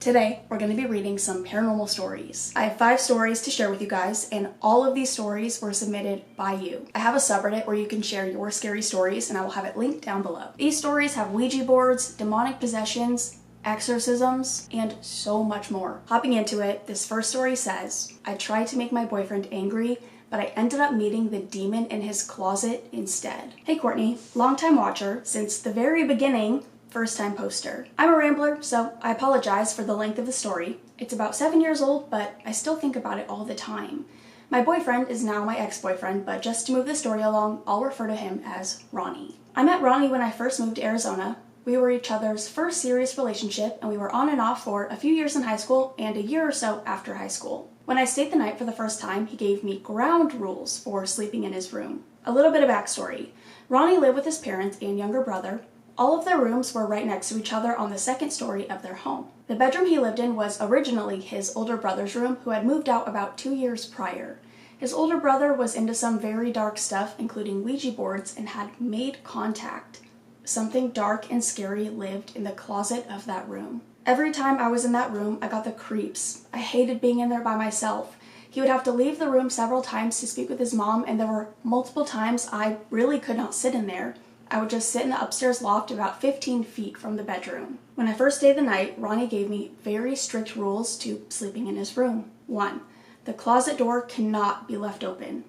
Today, we're going to be reading some paranormal stories. I have 5 stories to share with you guys, and all of these stories were submitted by you. I have a subreddit where you can share your scary stories, and I will have it linked down below. These stories have Ouija boards, demonic possessions, exorcisms, and so much more. Hopping into it, this first story says, I tried to make my boyfriend angry, but I ended up meeting the demon in his closet instead. Hey Courtney, longtime watcher since the very beginning, first-time poster. I'm a rambler, so I apologize for the length of the story. It's about 7 years old, but I still think about it all the time. My boyfriend is now my ex-boyfriend, but just to move the story along, I'll refer to him as Ronnie. I met Ronnie when I first moved to Arizona. We were each other's first serious relationship, and we were on and off for a few years in high school and a year or so after high school. When I stayed the night for the first time, he gave me ground rules for sleeping in his room. A little bit of backstory. Ronnie lived with his parents and younger brother. All of their rooms were right next to each other on the second story of their home. The bedroom he lived in was originally his older brother's room, who had moved out about 2 years prior. His older brother was into some very dark stuff, including Ouija boards, and had made contact. Something dark and scary lived in the closet of that room. Every time I was in that room, I got the creeps. I hated being in there by myself. He would have to leave the room several times to speak with his mom, and there were multiple times I really could not sit in there. I would just sit in the upstairs loft about 15 feet from the bedroom. When I first stayed the night, Ronnie gave me very strict rules to sleeping in his room. 1. The closet door cannot be left open.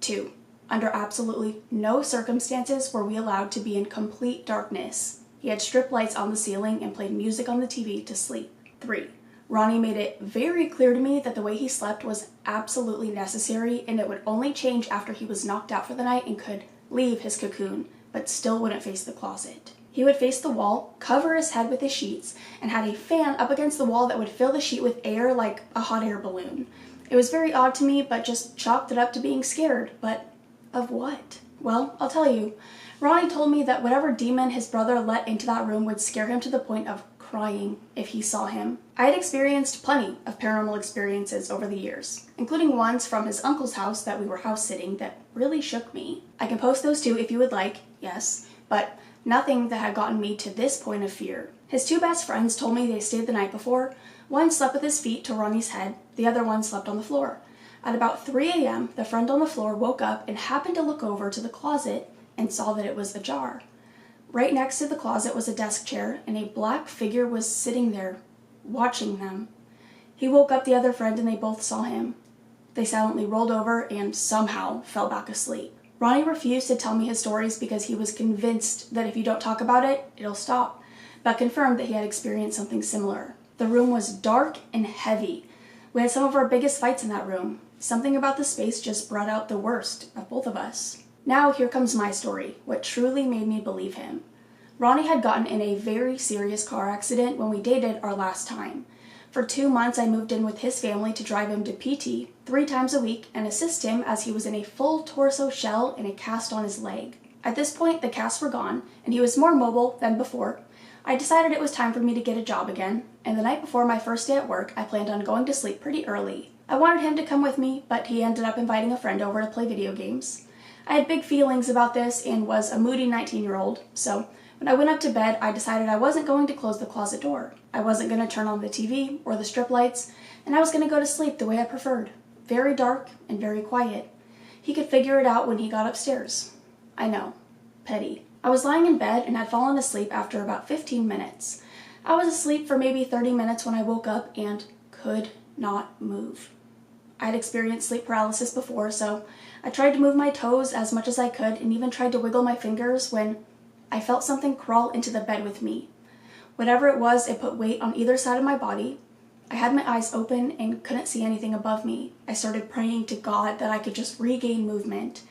2. Under absolutely no circumstances were we allowed to be in complete darkness. He had strip lights on the ceiling and played music on the TV to sleep. 3. Ronnie made it very clear to me that the way he slept was absolutely necessary, and it would only change after he was knocked out for the night and could leave his cocoon, but still wouldn't face the closet. He would face the wall, cover his head with his sheets, and had a fan up against the wall that would fill the sheet with air like a hot air balloon. It was very odd to me, but just chalked it up to being scared. But of what? Well, I'll tell you. Ronnie told me that whatever demon his brother let into that room would scare him to the point of crying if he saw him. I had experienced plenty of paranormal experiences over the years, including ones from his uncle's house that we were house sitting that really shook me. I can post those too if you would like, yes, but nothing that had gotten me to this point of fear. His 2 best friends told me they stayed the night before. One slept with his feet to Ronnie's head, the other one slept on the floor. At about 3 a.m., the friend on the floor woke up and happened to look over to the closet and saw that it was ajar. Right next to the closet was a desk chair, and a black figure was sitting there, watching them. He woke up the other friend and they both saw him. They silently rolled over and somehow fell back asleep. Ronnie refused to tell me his stories because he was convinced that if you don't talk about it, it'll stop, but confirmed that he had experienced something similar. The room was dark and heavy. We had some of our biggest fights in that room. Something about the space just brought out the worst of both of us. Now here comes my story, what truly made me believe him. Ronnie had gotten in a very serious car accident when we dated our last time. For 2 months, I moved in with his family to drive him to PT 3 times a week and assist him as he was in a full torso shell and a cast on his leg. At this point, the casts were gone, and he was more mobile than before. I decided it was time for me to get a job again, and the night before my first day at work, I planned on going to sleep pretty early. I wanted him to come with me, but he ended up inviting a friend over to play video games. I had big feelings about this and was a moody 19-year-old, so when I went up to bed, I decided I wasn't going to close the closet door. I wasn't going to turn on the TV or the strip lights, and I was going to go to sleep the way I preferred. Very dark and very quiet. He could figure it out when he got upstairs. I know. Petty. I was lying in bed and had fallen asleep after about 15 minutes. I was asleep for maybe 30 minutes when I woke up and could not move. I had experienced sleep paralysis before, so I tried to move my toes as much as I could and even tried to wiggle my fingers when I felt something crawl into the bed with me. Whatever it was, it put weight on either side of my body. I had my eyes open and couldn't see anything above me. I started praying to God that I could just regain movement.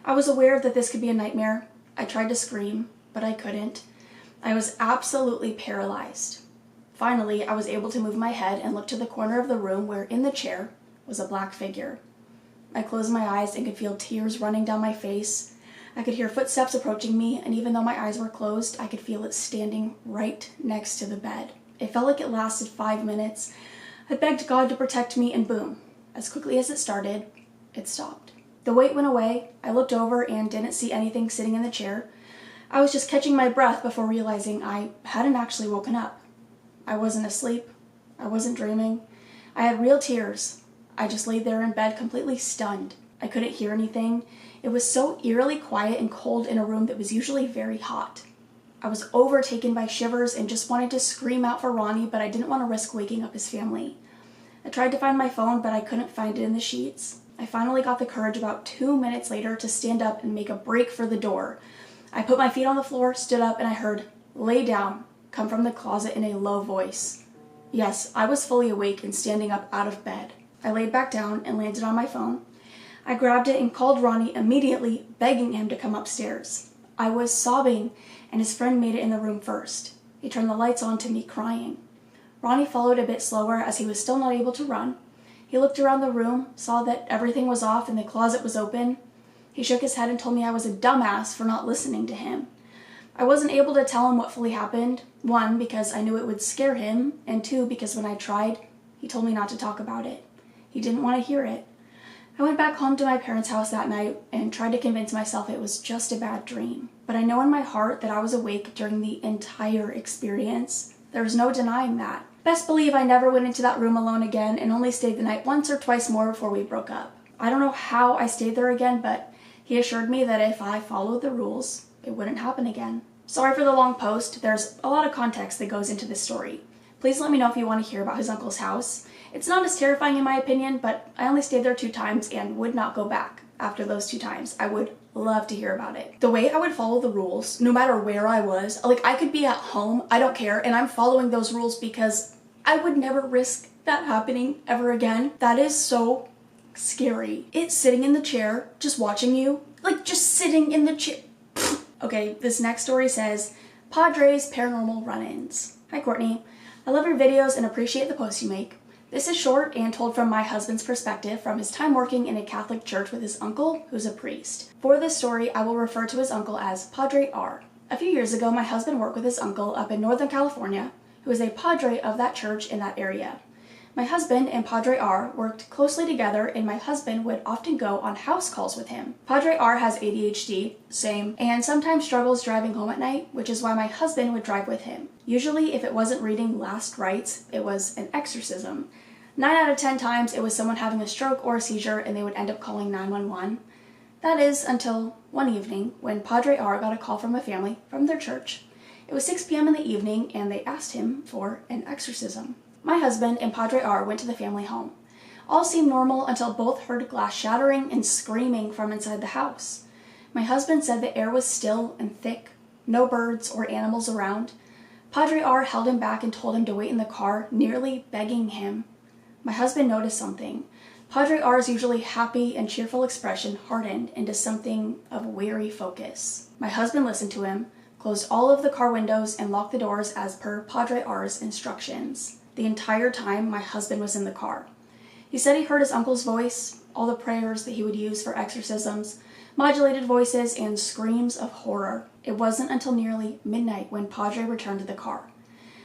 I was aware that this could be a nightmare. I tried to scream, but I couldn't. I was absolutely paralyzed. Finally, I was able to move my head and look to the corner of the room where, in the chair, was a black figure. I closed my eyes and could feel tears running down my face. I could hear footsteps approaching me, and even though my eyes were closed, I could feel it standing right next to the bed. It felt like it lasted 5 minutes. I begged God to protect me, and boom, as quickly as it started, it stopped. The weight went away. I looked over and didn't see anything sitting in the chair. I was just catching my breath before realizing I hadn't actually woken up. I wasn't asleep. I wasn't dreaming. I had real tears. I just laid there in bed completely stunned. I couldn't hear anything. It was so eerily quiet and cold in a room that was usually very hot. I was overtaken by shivers and just wanted to scream out for Ronnie, but I didn't want to risk waking up his family. I tried to find my phone, but I couldn't find it in the sheets. I finally got the courage about 2 minutes later to stand up and make a break for the door. I put my feet on the floor, stood up, and I heard, "Lay down," come from the closet in a low voice. Yes, I was fully awake and standing up out of bed. I laid back down and landed on my phone. I grabbed it and called Ronnie immediately, begging him to come upstairs. I was sobbing, and his friend made it in the room first. He turned the lights on to me crying. Ronnie followed a bit slower as he was still not able to run. He looked around the room, saw that everything was off and the closet was open. He shook his head and told me I was a dumbass for not listening to him. I wasn't able to tell him what fully happened, 1, because I knew it would scare him, and 2, because when I tried, he told me not to talk about it. He didn't want to hear it. I went back home to my parents' house that night and tried to convince myself it was just a bad dream. But I know in my heart that I was awake during the entire experience. There was no denying that. Best believe I never went into that room alone again and only stayed the night once or twice more before we broke up. I don't know how I stayed there again, but he assured me that if I followed the rules, it wouldn't happen again. Sorry for the long post. There's a lot of context that goes into this story. Please let me know if you want to hear about his uncle's house. It's not as terrifying in my opinion, but I only stayed there 2 times and would not go back after those 2 times. I would love to hear about it. The way I would follow the rules, no matter where I was, like I could be at home, I don't care, and I'm following those rules because I would never risk that happening ever again. That is so scary. It's sitting in the chair, just watching you, like just sitting in the chair. Okay, this next story says, Padre's paranormal run-ins. Hi Courtney, I love your videos and appreciate the posts you make. This is short and told from my husband's perspective from his time working in a Catholic church with his uncle, who's a priest. For this story, I will refer to his uncle as Padre R. A few years ago, my husband worked with his uncle up in Northern California, who is a padre of that church in that area. My husband and Padre R worked closely together, and my husband would often go on house calls with him. Padre R has ADHD, same, and sometimes struggles driving home at night, which is why my husband would drive with him. Usually, if it wasn't reading last rites, it was an exorcism. 9 out of 10 times, it was someone having a stroke or a seizure, and they would end up calling 911. That is until one evening when Padre R got a call from a family from their church. It was 6 p.m. in the evening, and they asked him for an exorcism. My husband and Padre R went to the family home. All seemed normal until both heard glass shattering and screaming from inside the house. My husband said the air was still and thick, no birds or animals around. Padre R held him back and told him to wait in the car, nearly begging him. My husband noticed something. Padre R's usually happy and cheerful expression hardened into something of weary focus. My husband listened to him, closed all of the car windows, and locked the doors as per Padre R's instructions. The entire time, my husband was in the car. He said he heard his uncle's voice, all the prayers that he would use for exorcisms, modulated voices, and screams of horror. It wasn't until nearly midnight when Padre returned to the car.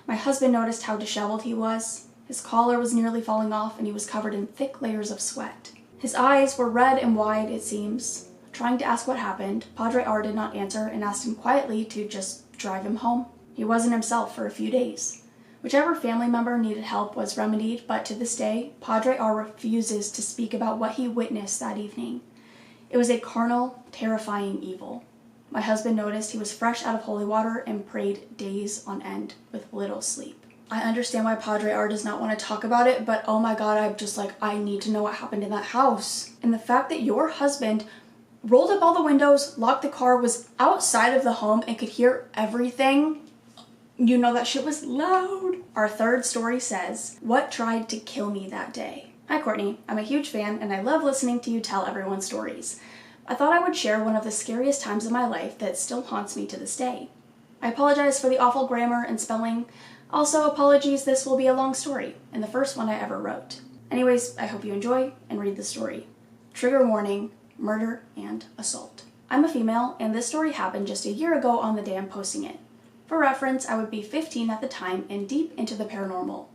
My husband noticed how disheveled he was. His collar was nearly falling off, and he was covered in thick layers of sweat. His eyes were red and wide, it seems. Trying to ask what happened, Padre R did not answer and asked him quietly to just drive him home. He wasn't himself for a few days. Whichever family member needed help was remedied, but to this day, Padre R refuses to speak about what he witnessed that evening. It was a carnal, terrifying evil. My husband noticed he was fresh out of holy water and prayed days on end with little sleep. I understand why Padre R does not want to talk about it, but oh my god, I'm just like, I need to know what happened in that house. And the fact that your husband rolled up all the windows, locked the car, was outside of the home, and could hear everything. You know that shit was loud. Our third story says, what tried to kill me that day? Hi Courtney, I'm a huge fan and I love listening to you tell everyone's stories. I thought I would share one of the scariest times of my life that still haunts me to this day. I apologize for the awful grammar and spelling. Also, apologies, this will be a long story, and the first one I ever wrote. Anyways, I hope you enjoy and read the story. Trigger warning, murder and assault. I'm a female, and this story happened just a year ago on the day I'm posting it. For reference, I would be 15 at the time and deep into the paranormal.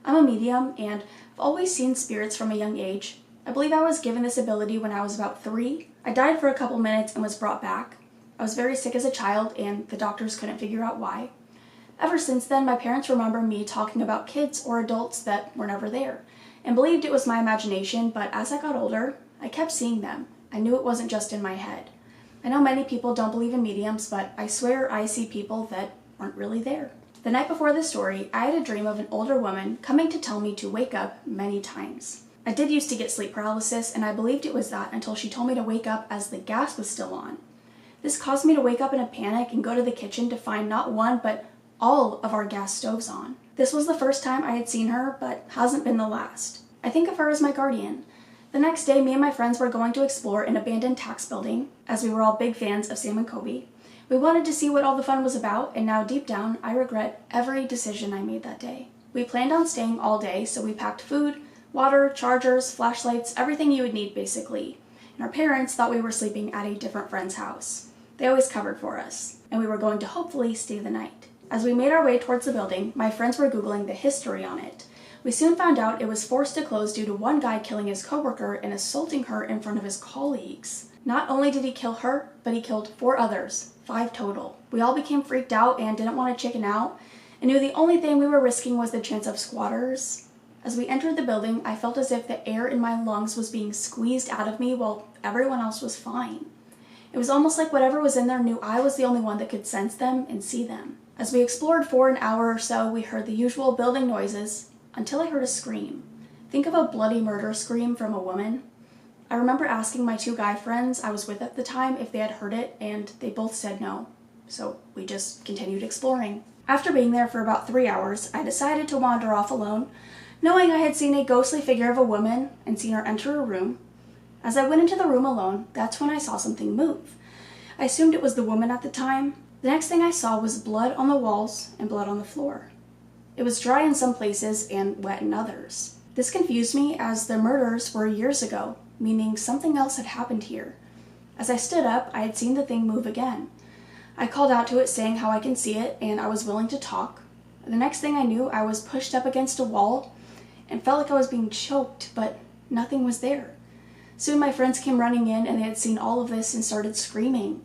I'm a medium, and I've always seen spirits from a young age. I believe I was given this ability when I was about 3. I died for a couple minutes and was brought back. I was very sick as a child, and the doctors couldn't figure out why. Ever since then, my parents remember me talking about kids or adults that were never there, and believed it was my imagination, but as I got older, I kept seeing them. I knew it wasn't just in my head. I know many people don't believe in mediums, but I swear I see people that aren't really there. The night before this story, I had a dream of an older woman coming to tell me to wake up many times. I did used to get sleep paralysis, and I believed it was that until she told me to wake up as the gas was still on. This caused me to wake up in a panic and go to the kitchen to find not one, but all of our gas stoves on. This was the first time I had seen her, but hasn't been the last. I think of her as my guardian. The next day, me and my friends were going to explore an abandoned tax building, as we were all big fans of Sam and Kobe. We wanted to see what all the fun was about, and now deep down, I regret every decision I made that day. We planned on staying all day, so we packed food, water, chargers, flashlights, everything you would need basically. And our parents thought we were sleeping at a different friend's house. They always covered for us, and we were going to hopefully stay the night. As we made our way towards the building, my friends were Googling the history on it. We soon found out it was forced to close due to one guy killing his coworker and assaulting her in front of his colleagues. Not only did he kill her, but he killed 4 others, 5 total. We all became freaked out and didn't want to chicken out, and knew the only thing we were risking was the chance of squatters. As we entered the building, I felt as if the air in my lungs was being squeezed out of me while everyone else was fine. It was almost like whatever was in there knew I was the only one that could sense them and see them. As we explored for an hour or so, we heard the usual building noises, until I heard a scream. Think of a bloody murder scream from a woman. I remember asking my 2 guy friends I was with at the time if they had heard it, and they both said no. So we just continued exploring. After being there for about 3 hours, I decided to wander off alone, knowing I had seen a ghostly figure of a woman and seen her enter a room. As I went into the room alone, that's when I saw something move. I assumed it was the woman at the time. The next thing I saw was blood on the walls and blood on the floor. It was dry in some places and wet in others. This confused me as the murders were years ago, meaning something else had happened here. As I stood up, I had seen the thing move again. I called out to it saying how I can see it and I was willing to talk. The next thing I knew, I was pushed up against a wall and felt like I was being choked, but nothing was there. Soon my friends came running in and they had seen all of this and started screaming.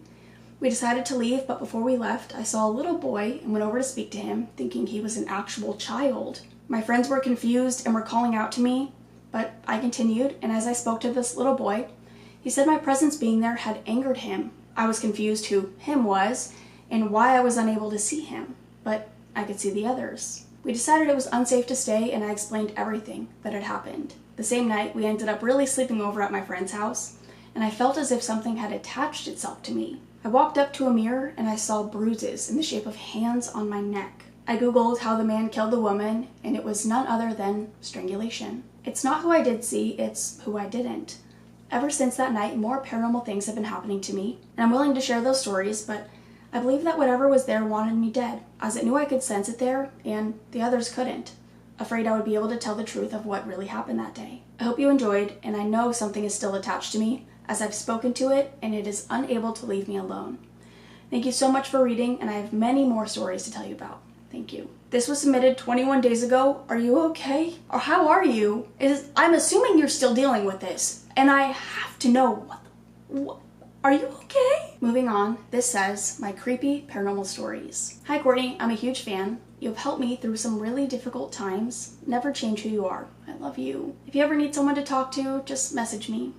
We decided to leave, but before we left, I saw a little boy and went over to speak to him, thinking he was an actual child. My friends were confused and were calling out to me, but I continued, and as I spoke to this little boy, he said my presence being there had angered him. I was confused who him was and why I was unable to see him, but I could see the others. We decided it was unsafe to stay, and I explained everything that had happened. The same night, we ended up really sleeping over at my friend's house, and I felt as if something had attached itself to me. I walked up to a mirror and I saw bruises in the shape of hands on my neck. I googled how the man killed the woman, and it was none other than strangulation. It's not who I did see, it's who I didn't. Ever since that night, more paranormal things have been happening to me, and I'm willing to share those stories, but I believe that whatever was there wanted me dead, as it knew I could sense it there, and the others couldn't. Afraid I would be able to tell the truth of what really happened that day. I hope you enjoyed, and I know something is still attached to me, as I've spoken to it, and it is unable to leave me alone. Thank you so much for reading, and I have many more stories to tell you about. Thank you. This was submitted 21 days ago. Are you okay? Or how are you? I'm assuming you're still dealing with this, and I have to know what are you okay? Moving on, this says, my creepy paranormal stories. Hi Courtney, I'm a huge fan. You've helped me through some really difficult times. Never change who you are. I love you. If you ever need someone to talk to, just message me.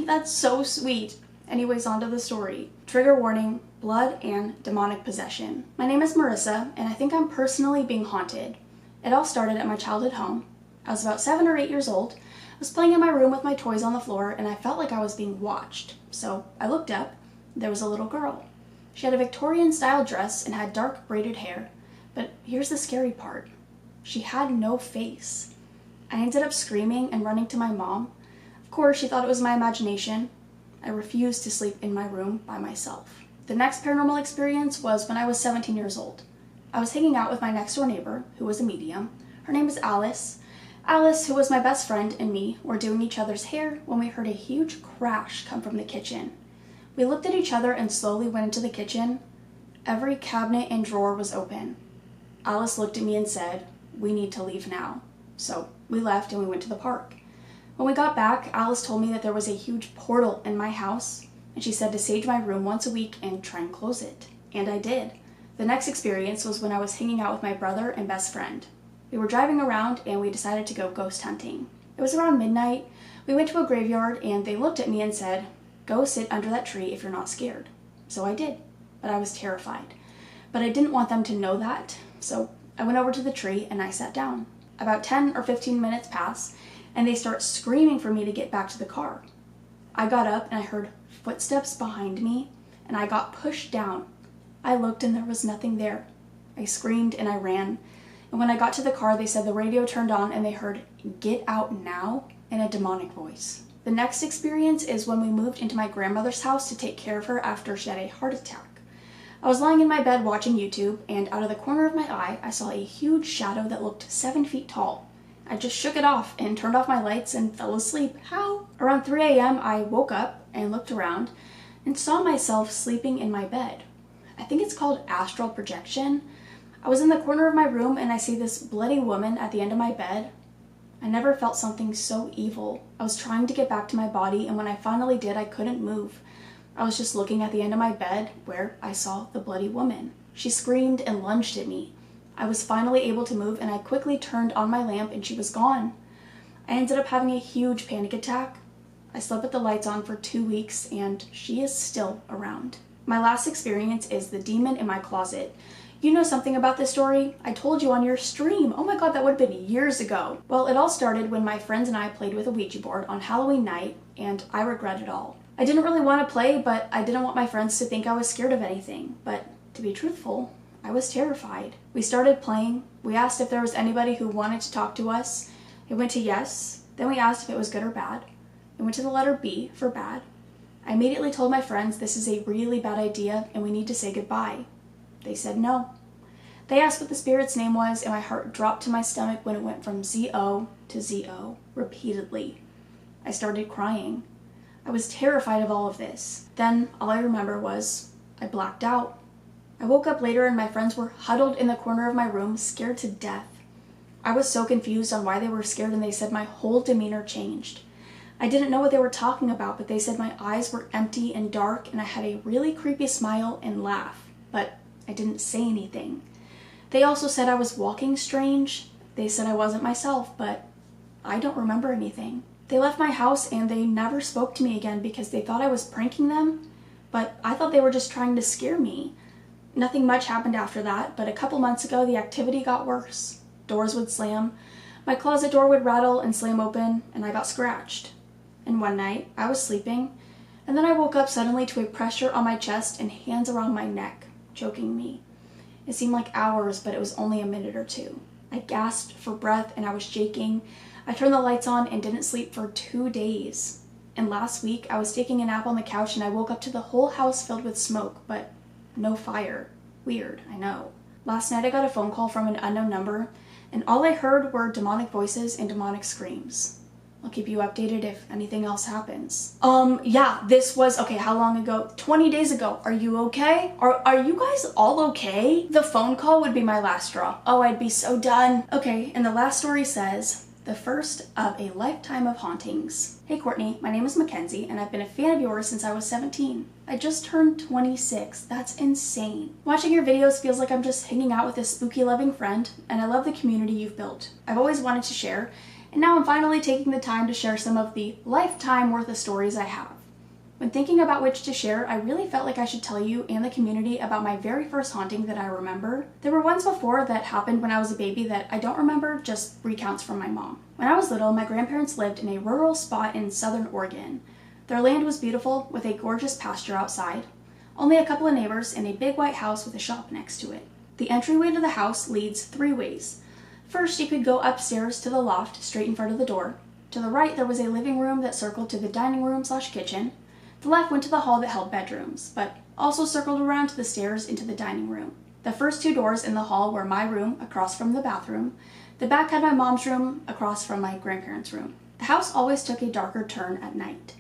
That's so sweet. Anyways, on to the story. Trigger warning, blood and demonic possession. My name is Marissa, and I think I'm personally being haunted. It all started at my childhood home. I was about 7 or 8 years old. I was playing in my room with my toys on the floor, and I felt like I was being watched. So I looked up. There was a little girl. She had a Victorian-style dress and had dark braided hair. But here's the scary part. She had no face. I ended up screaming and running to my mom. Of course, she thought it was my imagination. I refused to sleep in my room by myself. The next paranormal experience was when I was 17 years old. I was hanging out with my next door neighbor, who was a medium. Her name is Alice. Alice, who was my best friend, and me were doing each other's hair when we heard a huge crash come from the kitchen. We looked at each other and slowly went into the kitchen. Every cabinet and drawer was open. Alice looked at me and said, "We need to leave now." So we left and we went to the park. When we got back, Alice told me that there was a huge portal in my house, and she said to sage my room once a week and try and close it. And I did. The next experience was when I was hanging out with my brother and best friend. We were driving around and we decided to go ghost hunting. It was around midnight. We went to a graveyard and they looked at me and said, "Go sit under that tree if you're not scared." So I did, but I was terrified. But I didn't want them to know that, so I went over to the tree and I sat down. About 10 or 15 minutes pass and they start screaming for me to get back to the car. I got up and I heard footsteps behind me and I got pushed down. I looked and there was nothing there. I screamed and I ran. And when I got to the car, they said the radio turned on and they heard "Get out now" in a demonic voice. The next experience is when we moved into my grandmother's house to take care of her after she had a heart attack. I was lying in my bed watching YouTube, and out of the corner of my eye, I saw a huge shadow that looked 7 feet tall. I just shook it off and turned off my lights and fell asleep. How? Around 3 a.m., I woke up and looked around and saw myself sleeping in my bed. I think it's called astral projection. I was in the corner of my room and I see this bloody woman at the end of my bed. I never felt something so evil. I was trying to get back to my body, and when I finally did, I couldn't move. I was just looking at the end of my bed where I saw the bloody woman. She screamed and lunged at me. I was finally able to move and I quickly turned on my lamp and she was gone. I ended up having a huge panic attack. I slept with the lights on for 2 weeks and she is still around. My last experience is the demon in my closet. You know something about this story? I told you on your stream. Oh my god, that would have been years ago. Well, it all started when my friends and I played with a Ouija board on Halloween night, and I regret it all. I didn't really want to play, but I didn't want my friends to think I was scared of anything. But to be truthful, I was terrified. We started playing. We asked if there was anybody who wanted to talk to us. It went to yes. Then we asked if it was good or bad. It went to the letter B for bad. I immediately told my friends this is a really bad idea and we need to say goodbye. They said no. They asked what the spirit's name was, and my heart dropped to my stomach when it went from Z-O to Z-O repeatedly. I started crying. I was terrified of all of this. Then all I remember was I blacked out. I woke up later and my friends were huddled in the corner of my room, scared to death. I was so confused on why they were scared, and they said my whole demeanor changed. I didn't know what they were talking about, but they said my eyes were empty and dark and I had a really creepy smile and laugh, but I didn't say anything. They also said I was walking strange. They said I wasn't myself, but I don't remember anything. They left my house and they never spoke to me again because they thought I was pranking them, but I thought they were just trying to scare me. Nothing much happened after that, but a couple months ago the activity got worse. Doors would slam, my closet door would rattle and slam open, and I got scratched. And one night I was sleeping, and then I woke up suddenly to a pressure on my chest and hands around my neck, choking me. It seemed like hours, but it was only a minute or two. I gasped for breath and I was shaking. I turned the lights on and didn't sleep for 2 days. And last week I was taking a nap on the couch and I woke up to the whole house filled with smoke, but no fire. Weird, I know. Last night I got a phone call from an unknown number, and all I heard were demonic voices and demonic screams. I'll keep you updated if anything else happens. Yeah, this was, okay, how long ago? 20 days ago. Are you okay? Are you guys all okay? The phone call would be my last straw. Oh, I'd be so done. Okay, and the last story says, the first of a lifetime of hauntings. Hey Courtney, my name is Mackenzie, and I've been a fan of yours since I was 17. I just turned 26. That's insane. Watching your videos feels like I'm just hanging out with a spooky loving friend, and I love the community you've built. I've always wanted to share, and now I'm finally taking the time to share some of the lifetime worth of stories I have. When thinking about which to share, I really felt like I should tell you and the community about my very first haunting that I remember. There were ones before that happened when I was a baby that I don't remember, just recounts from my mom. When I was little, my grandparents lived in a rural spot in southern Oregon. Their land was beautiful, with a gorgeous pasture outside, only a couple of neighbors, and a big white house with a shop next to it. The entryway to the house leads 3 ways. First, you could go upstairs to the loft straight in front of the door. To the right, there was a living room that circled to the dining room/kitchen. The left went to the hall that held bedrooms, but also circled around to the stairs into the dining room. The first 2 doors in the hall were my room across from the bathroom. The back had my mom's room across from my grandparents' room. The house always took a darker turn at night.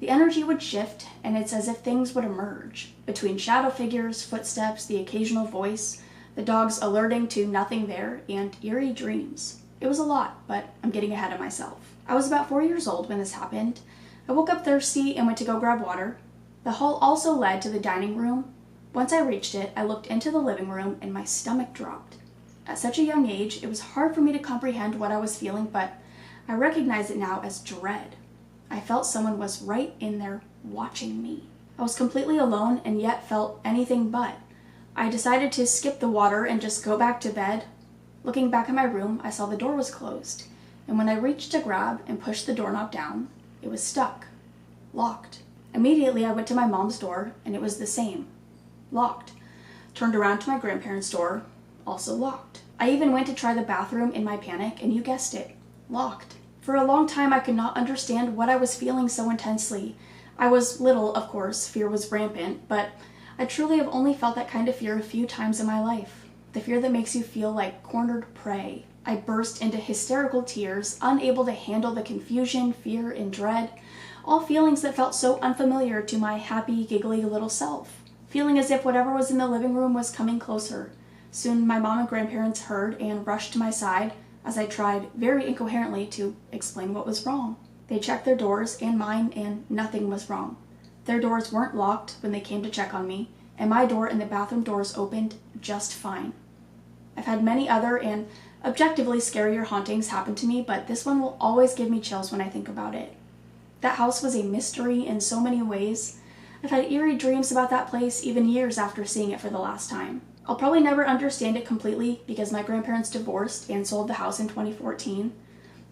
The energy would shift, and it's as if things would emerge. Between shadow figures, footsteps, the occasional voice, the dogs alerting to nothing there, and eerie dreams. It was a lot, but I'm getting ahead of myself. I was about 4 years old when this happened. I woke up thirsty and went to go grab water. The hall also led to the dining room. Once I reached it, I looked into the living room and my stomach dropped. At such a young age, it was hard for me to comprehend what I was feeling, but I recognize it now as dread. I felt someone was right in there watching me. I was completely alone and yet felt anything but. I decided to skip the water and just go back to bed. Looking back at my room, I saw the door was closed, and when I reached to grab and push the doorknob down, it was stuck, locked. Immediately, I went to my mom's door, and it was the same, locked. Turned around to my grandparents' door, also locked. I even went to try the bathroom in my panic, and you guessed it, locked. For a long time, I could not understand what I was feeling so intensely. I was little, of course, fear was rampant, but I truly have only felt that kind of fear a few times in my life. The fear that makes you feel like cornered prey. I burst into hysterical tears, unable to handle the confusion, fear, and dread, all feelings that felt so unfamiliar to my happy, giggly little self. Feeling as if whatever was in the living room was coming closer. Soon my mom and grandparents heard and rushed to my side as I tried very incoherently to explain what was wrong. They checked their doors and mine, and nothing was wrong. Their doors weren't locked when they came to check on me, and my door and the bathroom doors opened just fine. I've had many other and objectively scarier hauntings happen to me, but this one will always give me chills when I think about it. That house was a mystery in so many ways. I've had eerie dreams about that place even years after seeing it for the last time. I'll probably never understand it completely because my grandparents divorced and sold the house in 2014.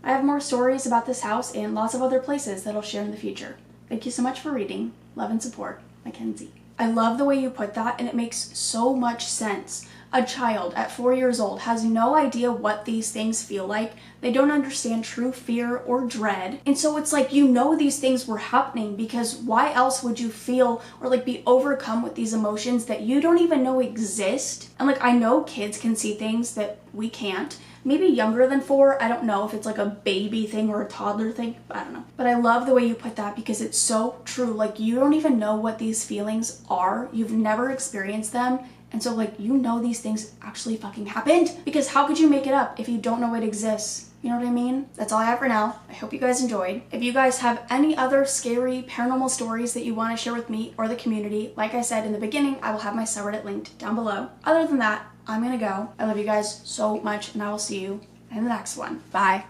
I have more stories about this house and lots of other places that I'll share in the future. Thank you so much for reading. Love and support, Mackenzie. I love the way you put that, and it makes so much sense. A child at 4 years old has no idea what these things feel like. They don't understand true fear or dread. And so it's like, you know, these things were happening because why else would you feel or like be overcome with these emotions that you don't even know exist? And like, I know kids can see things that we can't. Maybe younger than 4, I don't know if it's like a baby thing or a toddler thing, I don't know. But I love the way you put that because it's so true. Like, you don't even know what these feelings are. You've never experienced them. And so like, you know these things actually fucking happened, because how could you make it up if you don't know it exists? You know what I mean? That's all I have for now. I hope you guys enjoyed. If you guys have any other scary paranormal stories that you want to share with me or the community, like I said in the beginning, I will have my subreddit linked down below. Other than that, I'm gonna go. I love you guys so much, and I will see you in the next one. Bye.